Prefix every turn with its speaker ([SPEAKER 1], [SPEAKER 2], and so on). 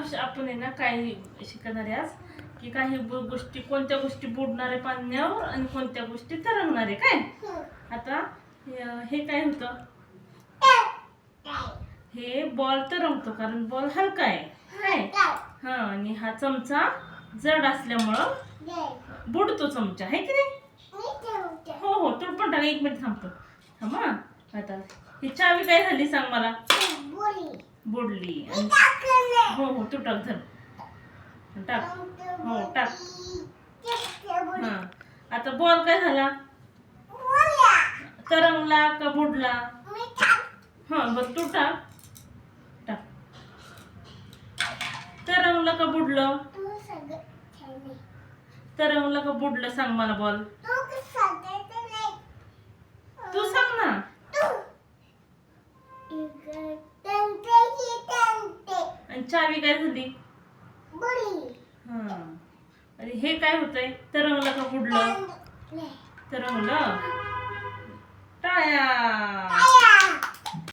[SPEAKER 1] आपण आहे ना काही शिकणार आहे आज की काही गोष्टी, कोणत्या गोष्टी बुडणार आहे पाण्यावर आणि कोणत्या गोष्टी तरंगणार आहे काय. आता हे काय होतं, हे बॉल तरंगतो कारण बॉल हलका आहे काय. हा, आणि हा चमचा जड असल्यामुळं बुडतो चमचा, आहे की नाही. हो हो, तू पण टाक, 1 मिनिट थांबतो. थांबा. आता ही चावी काय झाली सांग मला. बुडली. हो हो, तू टाक, धर टाक. हो टाक. हा, आता बॉल काय झाला, तरंगला का बुडला. हा बस, तू टाक. टाक. तरंगलं का बुडलं. तरंगलं का बुडलं सांग मला बॉल. तू सांग ना. आणि चावी काय झाली. हा, आणि हे काय होतंय, तरंगलं का बुडलं. तरंगलं.